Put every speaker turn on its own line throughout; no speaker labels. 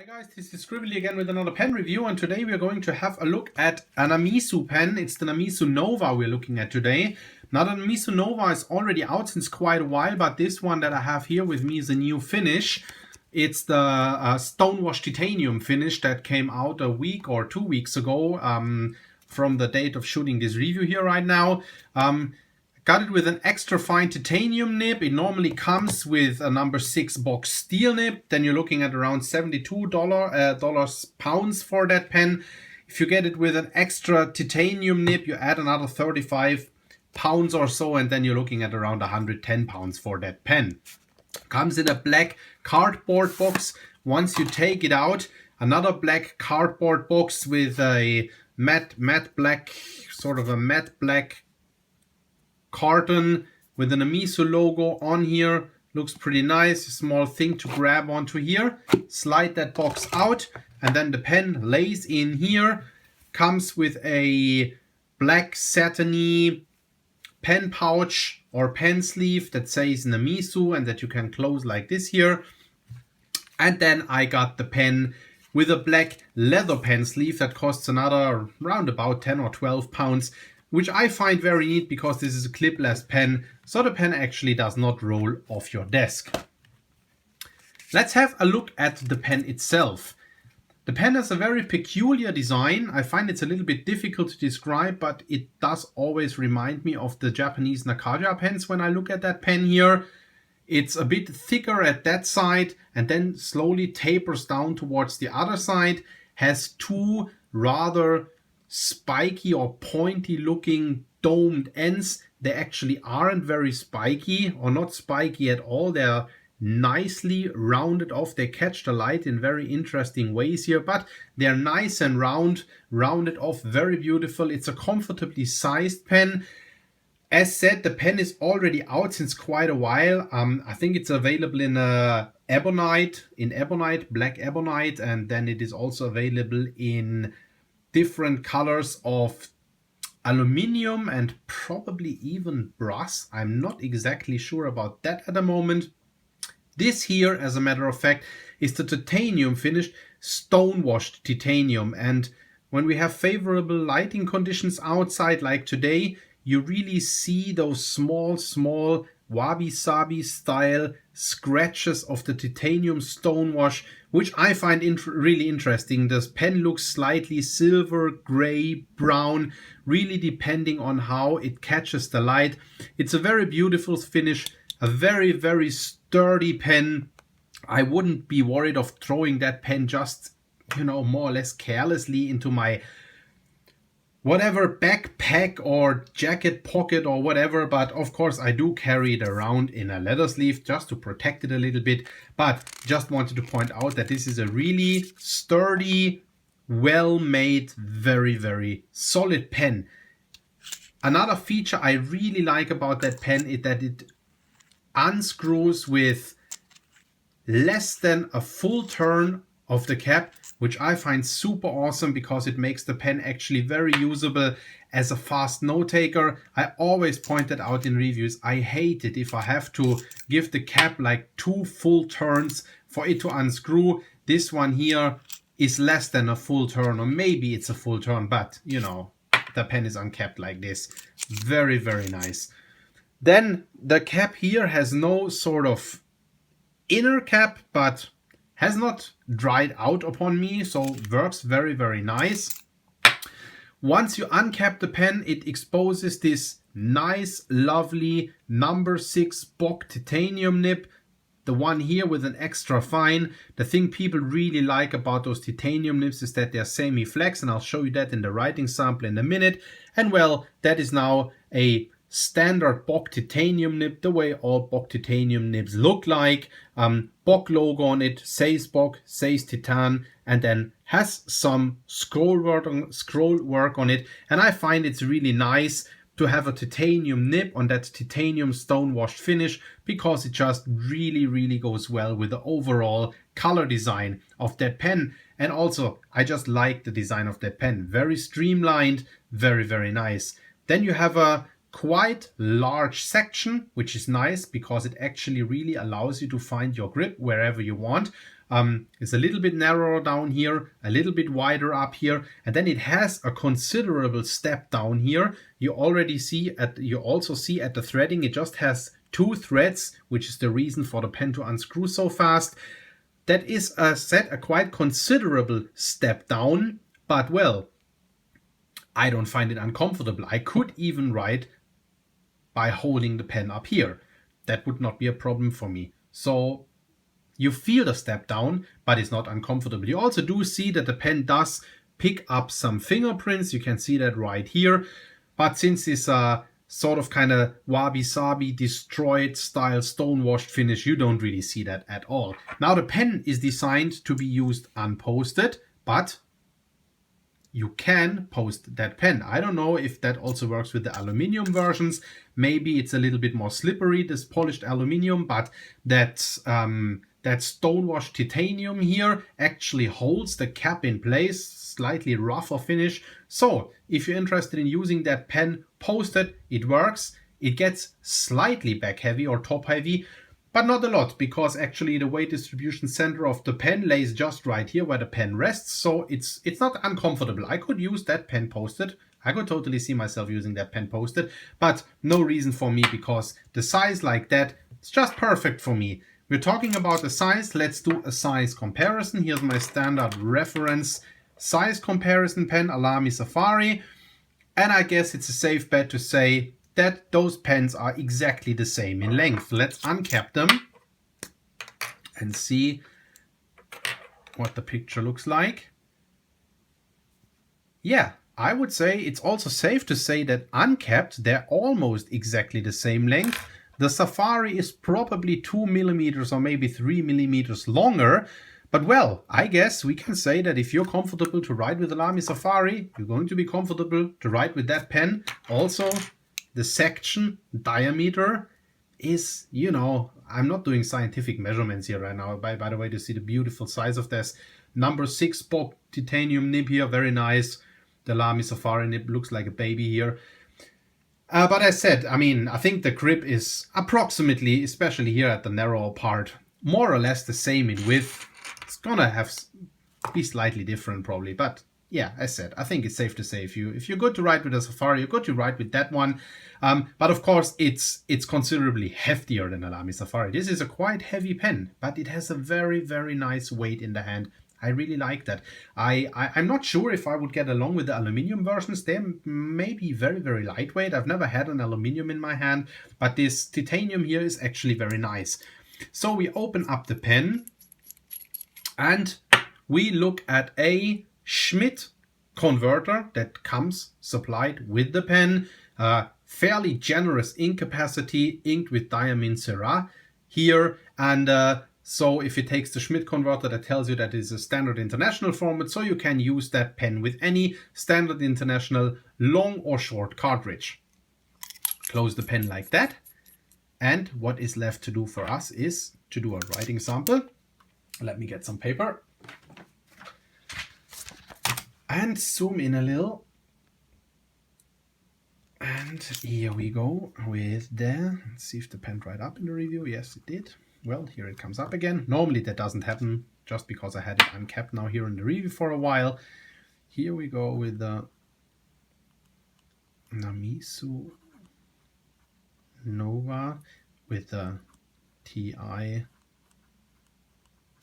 Guys, this is Scribbly again with another pen review, and today we are going to have a look at a Namisu pen. It's the Namisu Nova we're looking at today. Now the Namisu Nova is already out since quite a while, but this one that I have here with me is a new finish. It's the Stonewashed titanium finish that came out a week or 2 weeks ago from the date of shooting this review here right now. Got it with an extra fine titanium nib. It normally comes with a number 6 box steel nib. Then you're looking at around $72 pounds for that pen. If you get it with an extra titanium nib, you add another 35 pounds or so, and then you're looking at around 110 pounds for that pen. Comes in a black cardboard box. Once you take it out, another black cardboard box with a matte black, sort of a matte black carton with an Namisu logo on here. Looks pretty nice. A small thing to grab onto here. Slide that box out, and then the pen lays in here. Comes with a black satiny pen pouch or pen sleeve that says Namisu and that you can close like this here. And then I got the pen with a black leather pen sleeve that costs another round about 10 or 12 pounds. Which I find very neat because this is a clipless pen, so the pen actually does not roll off your desk. Let's have a look at the pen itself. The pen has a very peculiar design. I find it's a little bit difficult to describe, but it does always remind me of the Japanese Nakaja pens when I look at that pen here. It's a bit thicker at that side and then slowly tapers down towards the other side. Has two rather spiky or pointy looking domed ends. They actually aren't very spiky or not spiky at all. They're nicely rounded off. They catch the light in very interesting ways here, but they're nice and rounded off, very beautiful. It's a comfortably sized pen. As said, the pen is already out since quite a while. I think it's available in ebonite, black ebonite, and then it is also available in different colors of aluminium and probably even brass. I'm not exactly sure about that at the moment. This here, as a matter of fact, is the titanium finished Stonewashed titanium. And when we have favorable lighting conditions outside like today, you really see those small wabi-sabi style scratches of the titanium stonewash, which I find really interesting. This pen looks slightly silver, gray, brown, really depending on how it catches the light. It's a very beautiful finish, a very sturdy pen. I wouldn't be worried of throwing that pen just, more or less carelessly into my whatever backpack or jacket pocket or whatever, but of course I do carry it around in a leather sleeve just to protect it a little bit. But just wanted to point out that this is a really sturdy, well-made, very solid pen. Another feature I really like about that pen is that it unscrews with less than a full turn of the cap, which I find super awesome because it makes the pen actually very usable as a fast note taker. I always point that out in reviews. I hate it if I have to give the cap like 2 full turns for it to unscrew. This one here is less than a full turn, or maybe it's a full turn, but the pen is uncapped like this. Very nice. Then the cap here has no sort of inner cap, but has not dried out upon me, so works very nice. Once you uncap the pen, it exposes this nice, lovely number 6 Bock titanium nib. The one here with an extra fine. The thing people really like about those titanium nibs is that they're semi-flex, and I'll show you that in the writing sample in a minute. And well, that is now a standard Bock titanium nib, the way all Bock titanium nibs look like. Bock logo on it, says Bock, says Titan, and then has some scroll work on it. And I find it's really nice to have a titanium nib on that titanium stonewashed finish because it just really goes well with the overall color design of that pen. And also, I just like the design of that pen. Very streamlined, very nice. Then you have a quite large section, which is nice because it actually really allows you to find your grip wherever you want. It's a little bit narrower down here, a little bit wider up here, and then it has a considerable step down here. You also see at the threading, it just has 2 threads, which is the reason for the pen to unscrew so fast. That is a quite considerable step down, but well, I don't find it uncomfortable. I could even write by holding the pen up here. That would not be a problem for me. So you feel the step down, but it's not uncomfortable. You also do see that the pen does pick up some fingerprints. You can see that right here. But since it's a sort of kind of wabi-sabi destroyed style stonewashed finish, you don't really see that at all. Now the pen is designed to be used unposted, but you can post that pen. I don't know if that also works with the aluminum versions. Maybe it's a little bit more slippery, this polished aluminum, but that stonewashed titanium here actually holds the cap in place, slightly rougher finish. So if you're interested in using that pen posted, it works. It gets slightly back heavy or top heavy, but not a lot, because actually the weight distribution center of the pen lays just right here where the pen rests, so it's not uncomfortable. I could use that pen posted. I could totally see myself using that pen posted, but no reason for me, because the size like that, it's just perfect for me. We're talking about the size. Let's do a size comparison. Here's my standard reference size comparison pen, Alamy Safari, and I guess it's a safe bet to say that those pens are exactly the same in length. Let's uncap them and see what the picture looks like. Yeah, I would say it's also safe to say that uncapped, they're almost exactly the same length. The Safari is probably 2 millimeters or maybe 3 millimeters longer. But well, I guess we can say that if you're comfortable to write with Alamy Safari, you're going to be comfortable to write with that pen. Also, the section diameter is, you know, I'm not doing scientific measurements here right now. By the way, to see the beautiful size of this number 6 bock titanium nib here, very nice. The Alamy Safari nib looks like a baby here. But as said, I mean, I think the grip is approximately, especially here at the narrower part, more or less the same in width. It's gonna be slightly different probably, but yeah, as said, I think it's safe to say if you're good to write with a Safari, you're good to write with that one. But of course, it's considerably heftier than Alamy Safari. This is a quite heavy pen, but it has a very, very nice weight in the hand. I really like that. I'm not sure if I would get along with the aluminum versions. They may be very, very lightweight. I've never had an aluminum in my hand, but this titanium here is actually very nice. So we open up the pen and we look at a Schmidt converter that comes supplied with the pen. Fairly generous ink capacity, inked with diamine Syrah here. And so if it takes the Schmidt converter, that tells you that it's a standard international format, so you can use that pen with any standard international long or short cartridge. Close the pen like that. And what is left to do for us is to do a writing sample. Let me get some paper. And zoom in a little. And here we go with the, let's see if the pen dried up in the review. Yes, it did. Well, here it comes up again. Normally that doesn't happen, just because I had it uncapped now here in the review for a while. Here we go with the Namisu Nova with the TI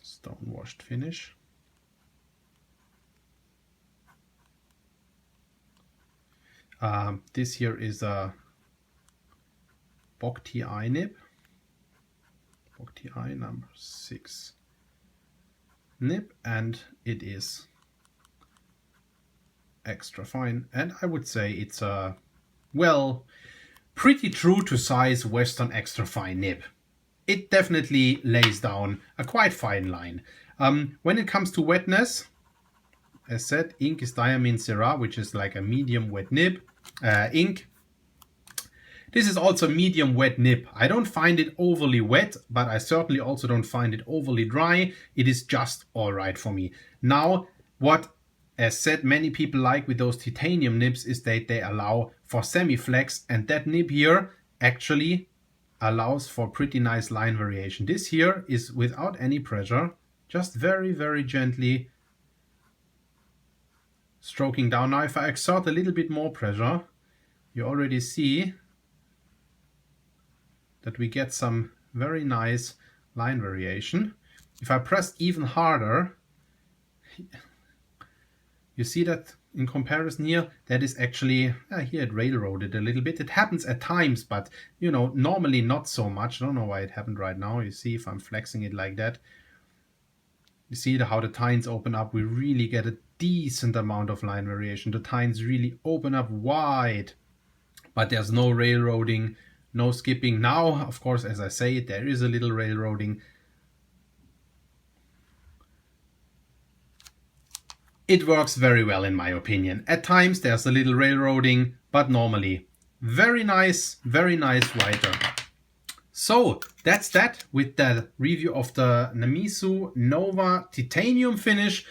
Stonewashed finish. This here is a Bock TI nib. Bock TI number 6 nib, and it is extra fine. And I would say it's a, well, pretty true to size Western extra fine nib. It definitely lays down a quite fine line. When it comes to wetness, as said, ink is diamine Syrah, which is like a medium wet nib ink. This is also medium wet nib. I don't find it overly wet, but I certainly also don't find it overly dry. It is just all right for me. Now, what, as said, many people like with those titanium nibs is that they allow for semi-flex, and that nib here actually allows for pretty nice line variation. This here is without any pressure, Just very, very gently stroking down. Now if I exert a little bit more pressure, you already see that we get some very nice line variation. If I press even harder, you see that in comparison here, that is actually, here it railroaded a little bit. It happens at times, but you know, normally not so much. I don't know why it happened right now. You see if I'm flexing it like that, you see how the tines open up. We really get a decent amount of line variation. The tines really open up wide, but there's no railroading, no skipping. Now, of course, as I say, there is a little railroading. It works very well in my opinion. At times there's a little railroading, but normally very nice writer. So that's that with the review of the Namisu Nova Titanium finish.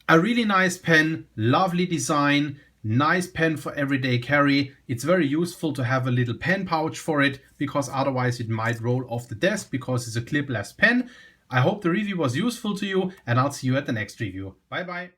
A really nice pen, lovely design, nice pen for everyday carry. It's very useful to have a little pen pouch for it, because otherwise it might roll off the desk because it's a clipless pen. I hope the review was useful to you, and I'll see you at the next review. Bye bye.